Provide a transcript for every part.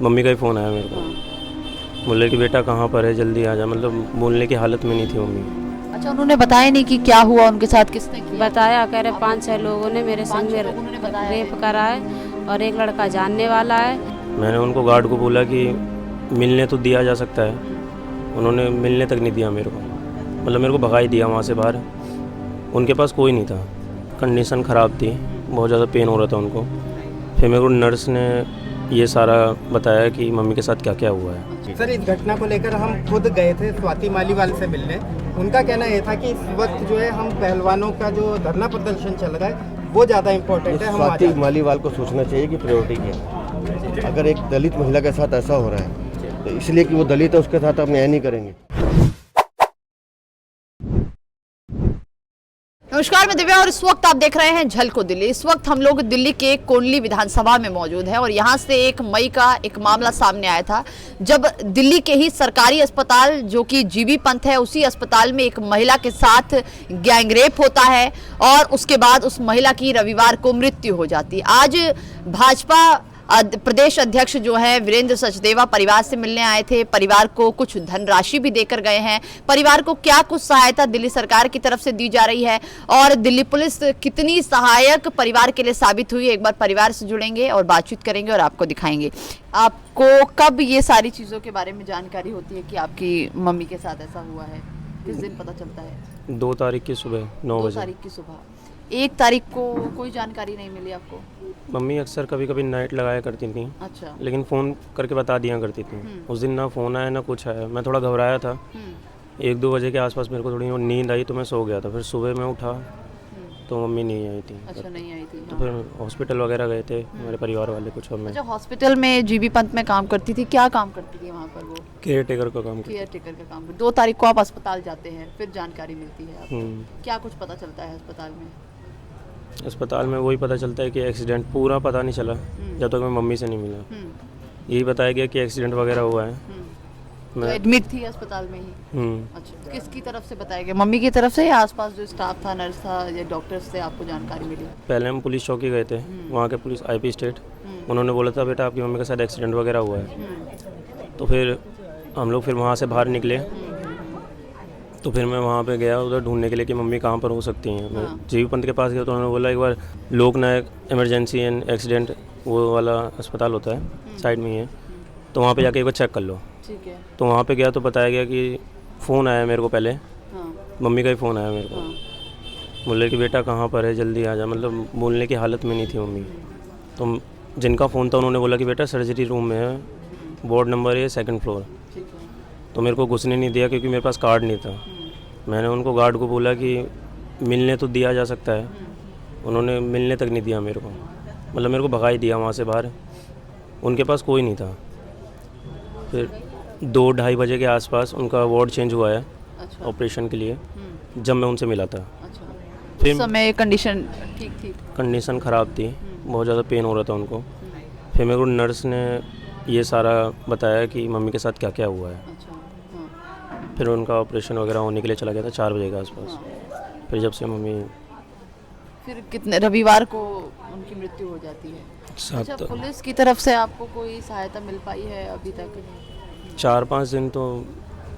Mummy का ही phone आया मेरे को, बोले कि बेटा कहाँ पर है, जल्दी आ जा। मतलब बोलने की हालत में नहीं थी मम्मी। अच्छा, उन्होंने बताया नहीं कि क्या हुआ उनके साथ, किसने किया? बताया, कह रहे 5-6 लोगों ने मेरे संग 5-6 में लोगों ने बताया रेप है। करा है और एक लड़का जानने वाला है। मैंने उनको गार्ड को बोला कि मिलने तो दिया जा सकता है, उन्होंने मिलने तक नहीं दिया मेरे को। मतलब मेरे को भगा ही दिया वहाँ से बाहर। उनके पास कोई नहीं था, कंडीशन ख़राब थी, बहुत ज़्यादा पेन हो रहा था उनको। फिर मेरे को नर्स ने ये सारा बताया कि मम्मी के साथ क्या क्या हुआ है। सर, इस घटना को लेकर हम खुद गए थे स्वाति मालीवाल से मिलने। उनका कहना ये था कि इस वक्त जो है हम पहलवानों का जो धरना प्रदर्शन चल रहा है वो ज़्यादा इम्पोर्टेंट है। हम स्वाति मालीवाल को सोचना चाहिए कि प्रायोरिटी क्या है। अगर एक दलित महिला के साथ ऐसा हो रहा है तो इसलिए कि वो दलित है उसके साथ आप न्याय नहीं करेंगे। नमस्कार, मैं दिव्या और इस वक्त आप देख रहे हैं झलको दिल्ली। इस वक्त हम लोग दिल्ली के कोंडली विधानसभा में मौजूद हैं और यहाँ से 1 मई का एक मामला सामने आया था, जब दिल्ली के ही सरकारी अस्पताल जो कि जीबी पंत है, उसी अस्पताल में एक महिला के साथ गैंगरेप होता है और उसके बाद उस महिला की रविवार को मृत्यु हो जाती है। आज भाजपा प्रदेश अध्यक्ष जो है वीरेंद्र सचदेवा परिवार से मिलने आए थे। परिवार को कुछ धनराशि भी देकर गए हैं। परिवार को क्या कुछ सहायता दिल्ली सरकार की तरफ से दी जा रही है और दिल्ली पुलिस कितनी सहायक परिवार के लिए साबित हुई, एक बार परिवार से जुड़ेंगे और बातचीत करेंगे और आपको दिखाएंगे। आपको कब ये सारी चीज़ों के बारे में जानकारी होती है कि आपकी मम्मी के साथ ऐसा हुआ है? किस दिन पता चलता है? 2 तारीख की सुबह 9 2 बजे। तारीख की सुबह। 1 तारीख को कोई जानकारी नहीं मिली आपको? मम्मी अक्सर कभी कभी नाइट लगाया करती थी, अच्छा। लेकिन फ़ोन करके बता दिया करती थी। उस दिन ना फ़ोन आया ना कुछ आया। मैं थोड़ा घबराया था। 1-2 बजे के आसपास मेरे को थोड़ी नींद आई तो मैं सो गया था। फिर सुबह मैं उठा तो मम्मी नहीं आई थी। अच्छा, नहीं आई थी। तो हाँ। फिर हॉस्पिटल वगैरह गए थे मेरे परिवार वाले कुछ, और मैं अच्छा, हॉस्पिटल में जीबी पंत में काम करती थी। क्या काम करती थी वहाँ पर वो? केयर टेकर का काम केयर टेकर का काम। 2 तारीख को आप अस्पताल जाते हैं, फिर जानकारी मिलती है आपको। क्या कुछ पता चलता है अस्पताल में? अस्पताल में वही पता चलता है कि एक्सीडेंट, पूरा पता नहीं चला जब तक मैं मम्मी से नहीं मिला। यही बताया गया कि एक्सीडेंट वगैरह हुआ है। तो एडमिट थी अस्पताल में ही? अच्छा, किसकी तरफ से बताया गया? मम्मी की तरफ से या आसपास जो स्टाफ था, नर्स था या डॉक्टर्स से आपको जानकारी मिली? पहले हम पुलिस चौकी गए थे, वहाँ के पुलिस आईपी स्टेट, उन्होंने बोला था बेटा आपकी मम्मी के साथ एक्सीडेंट वगैरह हुआ है। तो फिर हम लोग फिर वहाँ से बाहर निकले, तो फिर मैं वहाँ पे गया उधर ढूंढने के लिए कि मम्मी कहाँ पर हो सकती हैं। मैं जीबी पंत के पास गया तो उन्होंने बोला एक बार लोकनायक इमरजेंसी एंड एक्सीडेंट वो वाला अस्पताल होता है साइड में ही है, तो वहाँ पे जाके एक बार चेक कर लो। ठीक है। तो वहाँ पे गया तो बताया गया कि फ़ोन आया मेरे को पहले, मम्मी का ही फ़ोन आया मेरे को, बोले कि बेटा कहाँ पर है, जल्दी आ जा। मतलब बोलने की हालत में नहीं थी मम्मी। तो जिनका फ़ोन था उन्होंने बोला कि बेटा सर्जरी रूम में है, वार्ड नंबर है 2nd फ्लोर। तो मेरे को घुसने नहीं दिया क्योंकि मेरे पास कार्ड नहीं था। मैंने उनको गार्ड को बोला कि मिलने तो दिया जा सकता है, उन्होंने मिलने तक नहीं दिया मेरे को। मतलब मेरे को भगा ही दिया वहाँ से बाहर। उनके पास कोई नहीं था। फिर 2-2:30 बजे के आसपास उनका वार्ड चेंज हुआ है ऑपरेशन के लिए, जब मैं उनसे मिला था। अच्छा, फिर उस समय कंडीशन ठीक थी? कंडीशन ख़राब थी, बहुत ज़्यादा पेन हो रहा था उनको। फिर मेरे को नर्स ने ये सारा बताया कि मम्मी के साथ क्या क्या हुआ है। अच्छा। हाँ। फिर उनका ऑपरेशन वगैरह होने के लिए चला गया था 4 बजे के आसपास। फिर जब से मम्मी फिर कितने रविवार को उनकी मृत्यु हो जाती है? अच्छा, 7 पुलिस की तरफ से आपको कोई सहायता मिल पाई है अभी तक? 4-5 दिन तो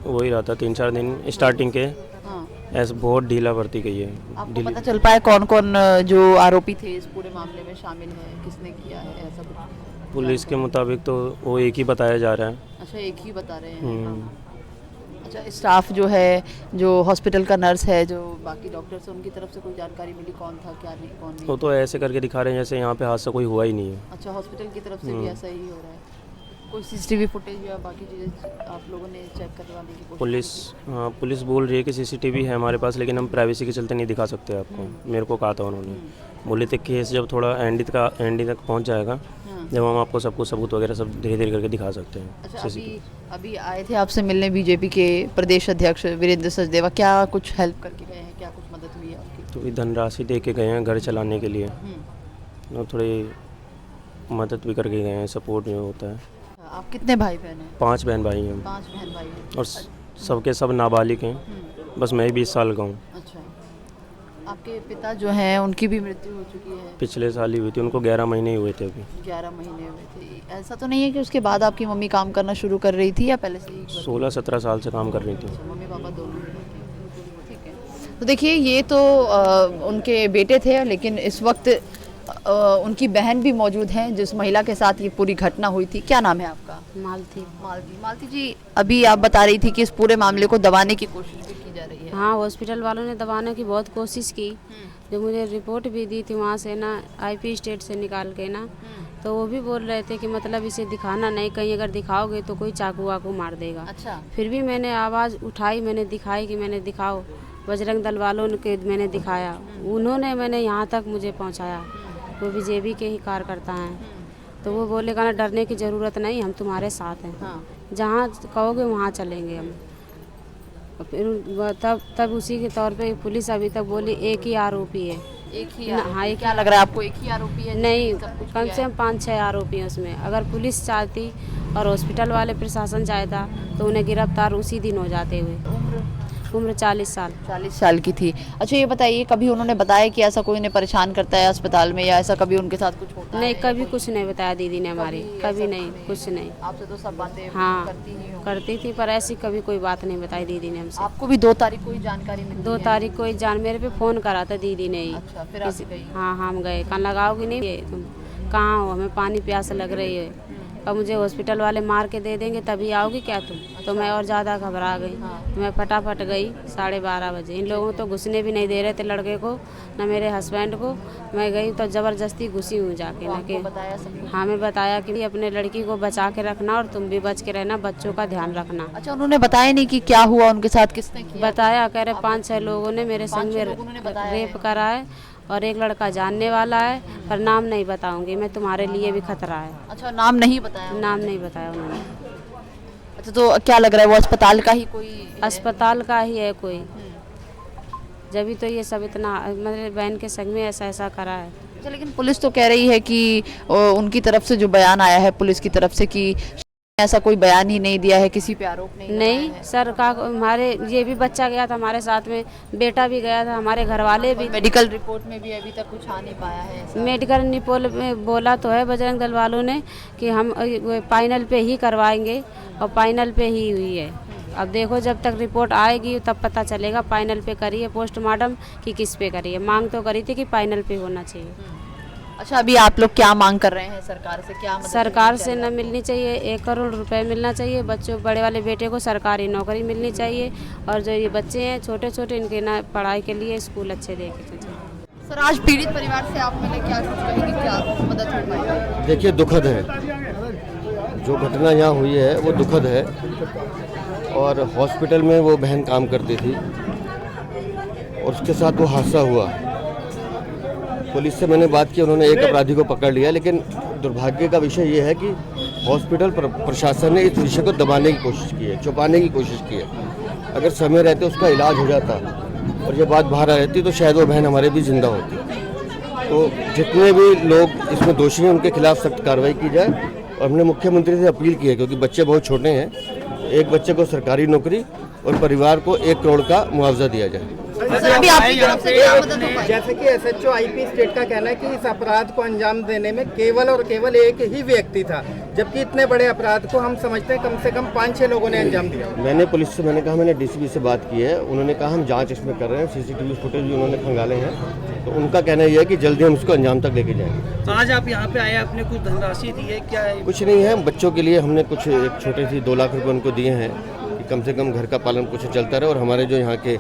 वही रहा था, 3-4 दिन स्टार्टिंग के। हाँ। ऐसे बहुत ढीला भर्ती गई है। आपको पता चल पाया कौन कौन जो आरोपी थे इस पूरे मामले में शामिल है, किसने किया है, ऐसा कुछ? पुलिस के मुताबिक तो वो एक ही बताया जा रहा है। अच्छा, एक ही बता रहे हैं। हाँ। अच्छा, स्टाफ जो है, जो हॉस्पिटल का नर्स है, जो बाकी डॉक्टर्स हैं, उनकी तरफ से कोई जानकारी मिली कौन था, क्या नहीं, कौन नहीं? वो तो ऐसे करके दिखा रहे हैं जैसे यहाँ पे हादसा कोई हुआ ही नहीं है। अच्छा, हॉस्पिटल की तरफ से भी ऐसा ही हो रहा है? कोई सीसीटीवी फुटेज या बाकी चीज़ें आप लोगों ने चेक करवाने की कोशिश? पुलिस बोल रही है कि सीसीटीवी है हमारे पास, लेकिन हम प्राइवेसी के चलते नहीं दिखा सकते आपको। मेरे को कहा था उन्होंने, बोले थे केस जब थोड़ा एंड तक पहुँच जाएगा, जब हम आपको सबको सबूत वगैरह सब धीरे धीरे करके दिखा सकते हैं। अच्छा, अभी आए थे आपसे मिलने बीजेपी के प्रदेश अध्यक्ष वीरेंद्र सचदेवा, क्या कुछ हेल्प करके गए हैं, क्या कुछ मदद हुई है आपकी? तो ये धनराशि दे के गए हैं घर चलाने के लिए, और थोड़ी मदद भी करके गए हैं, सपोर्ट जो होता है। आप कितने भाई बहन हैं? 5 बहन भाई हैं 5 बहन भाई हैं। और सबके सब नाबालिग हैं, बस मैं ही 20 साल का हूँ। अच्छा, आपके पिता जो हैं उनकी भी मृत्यु हो चुकी है, पिछले साल ही हुई थी, उनको 11 महीने ही हुए थे अभी। 11 महीने हुए थे। ऐसा तो नहीं है कि उसके बाद आपकी मम्मी काम करना शुरू कर रही थी या पहले से ही? 16-17 साल से काम कर रही थी। मम्मी पापा दोनों। ठीक है, तो देखिए ये तो उनके बेटे थे, लेकिन इस वक्त उनकी बहन भी मौजूद हैं जिस महिला के साथ ये पूरी घटना हुई थी। क्या नाम है आपका? मालती। मालती जी, अभी आप बता रही थी कि इस पूरे मामले को दबाने की कोशिश भी की जा रही है। हाँ, हॉस्पिटल वालों ने दबाने की बहुत कोशिश की। जो मुझे रिपोर्ट भी दी थी वहाँ से ना, आईपी स्टेट से निकाल के ना, तो वो भी बोल रहे थे कि मतलब इसे दिखाना नहीं, कहीं अगर दिखाओगे तो कोई चाकू वाकू मार देगा। अच्छा। फिर भी मैंने आवाज़ उठाई, मैंने दिखाई कि मैंने दिखाओ, बजरंग दल वालों के मैंने दिखाया, उन्होंने मैंने यहाँ तक मुझे पहुँचाया। वो बीजेपी के ही कार्यकर्ता हैं, तो वो बोले ना डरने की ज़रूरत नहीं, हम तुम्हारे साथ हैं। हाँ। जहाँ कहोगे वहाँ चलेंगे हम। फिर तब उसी के तौर पे पुलिस अभी तक बोली एक ही आरोपी है। एक ही हाँ, एक क्या लग रहा है आपको? एक ही आरोपी है? नहीं, कम से कम 5-6 आरोपी हैं उसमें। अगर पुलिस चाहती और हॉस्पिटल वाले प्रशासन चाहता तो उन्हें गिरफ्तार उसी दिन हो जाते हुए। उम्र 40 साल। 40 साल की थी। अच्छा ये बताइए, कभी उन्होंने बताया कि ऐसा कोई उन्हें परेशान करता है अस्पताल में, या ऐसा कभी उनके साथ कुछ होता नहीं, है? कभी कुछ नहीं बताया दीदी ने हमारी, कभी नहीं, कुछ नहीं। आपसे तो सब बातें हाँ, करती ही होंगी। करती थी, पर ऐसी कभी कोई बात नहीं बताई दीदी ने हमसे। आपको भी 2 तारीख को ही जानकारी मिली? 2 तारीख को जान मेरे पे फ़ोन करा था दीदी ने ही। अच्छा, फिर आप गई? हाँ, हम गए। कहाँ लगाओगी नहीं ये तुम, कहाँ हो, हमें पानी प्यास लग रही है, अब मुझे हॉस्पिटल वाले मार के दे देंगे तभी आओगी क्या तुम? तो मैं और ज़्यादा घबरा गई। मैं फटाफट गई 12:30 बजे। इन लोगों तो घुसने भी नहीं दे रहे थे, लड़के को ना मेरे हस्बैंड को। मैं गई तो ज़बरदस्ती घुसी हूँ जाके ना कि हाँ, मैं बताया कि अपने लड़की को बचा के रखना और तुम भी बच के रहना, बच्चों का ध्यान रखना। अच्छा, उन्होंने बताया नहीं कि क्या हुआ उनके साथ, किसने किया? बताया, कह रहे 5-6 लोगों ने मेरे संग में रेप करा है और एक लड़का जानने वाला है, पर नाम नहीं बताऊंगी मैं, तुम्हारे लिए भी खतरा है। अच्छा, नाम नहीं बताया? नाम नहीं बताया उन्होंने। अच्छा, तो क्या लग रहा है वो अस्पताल का ही कोई है? अस्पताल का ही है कोई, जब तो ये सब इतना मेरे बहन के संग में ऐसा करा है। अच्छा, लेकिन पुलिस तो कह रही है कि उनकी तरफ से जो बयान आया है पुलिस की तरफ से कि ऐसा कोई बयान ही नहीं दिया है, किसी पे आरोप नहीं लगाया नहीं है। सर, का हमारे ये भी बच्चा गया था हमारे साथ में, बेटा भी गया था, हमारे घर वाले भी। मेडिकल रिपोर्ट में भी अभी तक कुछ आ नहीं पाया है ऐसा? मेडिकल रिपोर्ट में बोला तो है बजरंग दल वालों ने कि हम फाइनल पे ही करवाएंगे, और फाइनल पे ही हुई है। अब देखो जब तक रिपोर्ट आएगी तब पता चलेगा फाइनल पे करी है पोस्टमार्टम कि किस पे करी है। मांग तो करी थी कि फाइनल पे होना चाहिए। अच्छा, अभी आप लोग क्या मांग कर रहे हैं सरकार से? क्या मदद सरकार मिलनी से चाहिए? न मिलनी चाहिए, 1 करोड़ रुपए मिलना चाहिए, बच्चों बड़े वाले बेटे को सरकारी नौकरी मिलनी चाहिए, और जो ये बच्चे हैं छोटे छोटे इनके ना पढ़ाई के लिए स्कूल अच्छे देखे चाहिए। सर, आज पीड़ित परिवार से आप मिले, क्या कुछ कहेंगे, क्या मदद हो पाएगी? देखिए, दुखद है जो घटना यहाँ हुई है, वो दुखद है। और हॉस्पिटल में वो बहन काम करती थी और उसके साथ वो हादसा हुआ। पुलिस से मैंने बात की, उन्होंने एक अपराधी को पकड़ लिया, लेकिन दुर्भाग्य का विषय ये है कि हॉस्पिटल प्रशासन ने इस विषय को दबाने की कोशिश की है, छुपाने की कोशिश की है। अगर समय रहते उसका इलाज हो जाता और ये बात बाहर आ रहती तो शायद वो बहन हमारे भी जिंदा होती। तो जितने भी लोग इसमें दोषी हैं उनके खिलाफ सख्त कार्रवाई की जाए, और हमने मुख्यमंत्री से अपील की है, क्योंकि बच्चे बहुत छोटे हैं, एक बच्चे को सरकारी नौकरी और परिवार को 1 करोड़ का मुआवजा दिया जाए। सर, अभी आपकी तरफ से क्या मदद हो पाएगी? जैसे कि एसएचओ आईपी स्टेट का कहना है कि इस अपराध को अंजाम देने में केवल और केवल एक ही व्यक्ति था, जबकि इतने बड़े अपराध को हम समझते हैं कम से कम 5-6 लोगों ने अंजाम दिया। मैंने पुलिस से मैंने डीसीपी से बात की है, उन्होंने कहा हम जांच इसमें कर रहे हैं, सीसीटीवी फुटेज भी उन्होंने खंगाले हैं, तो उनका कहना यह है कि जल्दी हम इसको अंजाम तक लेके जाएंगे। तो आज आप यहाँ पे आए, आपने कुछ धनराशि दी है क्या? कुछ नहीं है, बच्चों के लिए हमने कुछ एक छोटी सी 2 लाख रुपए उनको दिए हैं कि कम से कम घर का पालन कुछ चलता रहे। और हमारे जो यहाँ के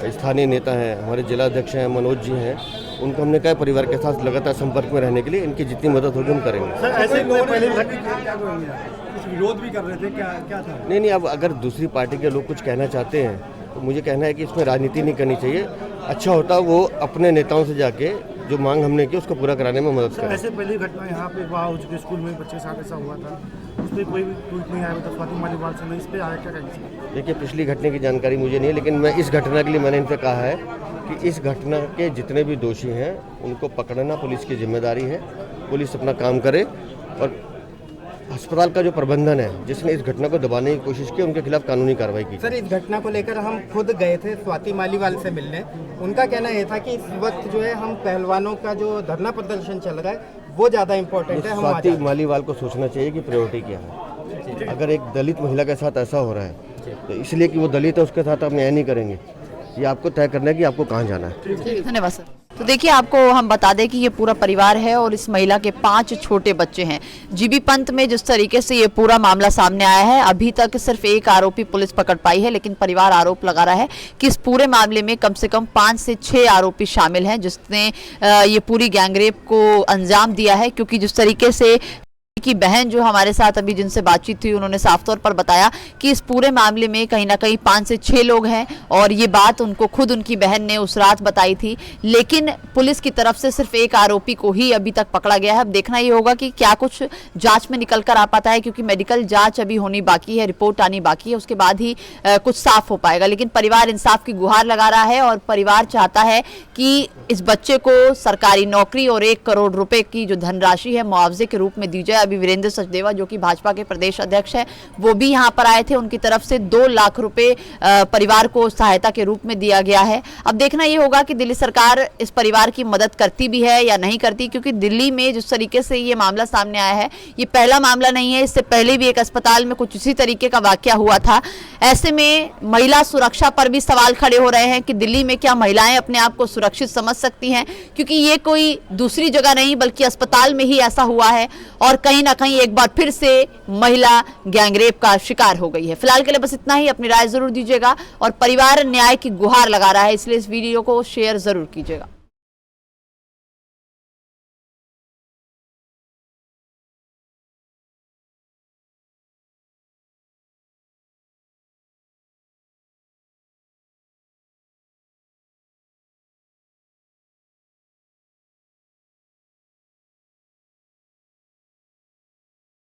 स्थानीय नेता हैं, हमारे जिला अध्यक्ष हैं मनोज जी हैं, उनको हमने कहा परिवार के साथ लगातार संपर्क में रहने के लिए इनकी जितनी मदद होगी हम करेंगे। सर, ऐसे लोग पहले कुछ विरोध भी कर रहे थे, क्या था? नहीं, अब अगर दूसरी पार्टी के लोग कुछ कहना चाहते हैं तो मुझे कहना है कि इसमें राजनीति नहीं करनी चाहिए। अच्छा होता वो अपने नेताओं से जाके जो मांग हमने की उसको पूरा कराने में मदद करें। ऐसे पहली घटना यहाँ पे वहाँ हो चुकी, स्कूल में बच्चे के साथ ऐसा हुआ था, उस पर कोई भी ट्वीट नहीं आया था स्वाति मालीवाल से, नहीं इस पर आया क्या कहेंगे? देखिए, पिछली घटना की जानकारी मुझे नहीं है, लेकिन मैं इस घटना के लिए मैंने इनसे कहा है कि इस घटना के जितने भी दोषी हैं उनको पकड़ना पुलिस की जिम्मेदारी है। पुलिस अपना काम करे और अस्पताल का जो प्रबंधन है जिसने इस घटना को दबाने की कोशिश की, उनके खिलाफ कानूनी कार्रवाई की। सर, इस घटना को लेकर हम खुद गए थे स्वाति मालीवाल से मिलने। उनका कहना यह था कि इस वक्त जो है हम पहलवानों का जो धरना प्रदर्शन चल रहा है वो ज़्यादा इम्पोर्टेंट है। हम स्वाति मालीवाल को सोचना चाहिए कि प्रायोरिटी क्या है। अगर एक दलित महिला के साथ ऐसा हो रहा है तो इसलिए कि वो दलित है उसके साथ आप न्याय नहीं करेंगे, ये आपको तय करना है कि आपको कहाँ जाना है। धन्यवाद सर। तो देखिए, आपको हम बता दें कि ये पूरा परिवार है और इस महिला के 5 छोटे बच्चे हैं। जीबी पंत में जिस तरीके से ये पूरा मामला सामने आया है, अभी तक सिर्फ एक आरोपी पुलिस पकड़ पाई है, लेकिन परिवार आरोप लगा रहा है कि इस पूरे मामले में कम से कम 5 से 6 आरोपी शामिल हैं जिसने ये पूरी गैंगरेप को अंजाम दिया है। क्योंकि जिस तरीके से की बहन जो हमारे साथ अभी जिनसे बातचीत हुई, उन्होंने साफ तौर पर बताया कि इस पूरे मामले में कहीं ना कहीं 5 से 6 लोग हैं और ये बात उनको खुद उनकी बहन ने उस रात बताई थी। लेकिन पुलिस की तरफ से सिर्फ एक आरोपी को ही अभी तक पकड़ा गया है। अब देखना ये होगा कि क्या कुछ जांच में निकल कर आ पाता है, क्योंकि मेडिकल जांच अभी होनी बाकी है, रिपोर्ट आनी बाकी है, उसके बाद ही कुछ साफ हो पाएगा। लेकिन परिवार इंसाफ की गुहार लगा रहा है और परिवार चाहता है कि इस बच्चे को सरकारी नौकरी और 1 करोड़ रुपए की जो धनराशि है मुआवजे के रूप में दी जाए। अभी वीरेंद्र सचदेवा जो कि भाजपा के प्रदेश अध्यक्ष हैं, वो भी यहां पर आए थे। उनकी तरफ से 2 लाख रुपए परिवार को सहायता के रूप में दिया गया है। अब देखना ये होगा कि दिल्ली सरकार इस परिवार की मदद करती भी है या नहीं करती, क्योंकि दिल्ली में जिस तरीके से ये मामला सामने आया है, ये पहला मामला नहीं है। इससे पहले भी एक अस्पताल में कुछ इसी तरीके का वाकया हुआ था। ऐसे में महिला सुरक्षा पर भी सवाल खड़े हो रहे हैं कि दिल्ली में क्या महिलाएं अपने आप को सुरक्षित समझ सकती हैं, क्योंकि ये कोई दूसरी जगह नहीं बल्कि अस्पताल में ही ऐसा हुआ है और कहीं ना कहीं एक बार फिर से महिला गैंगरेप का शिकार हो गई है। फिलहाल के लिए बस इतना ही। अपनी राय जरूर दीजिएगा और परिवार न्याय की गुहार लगा रहा है, इसलिए इस वीडियो को शेयर जरूर कीजिएगा।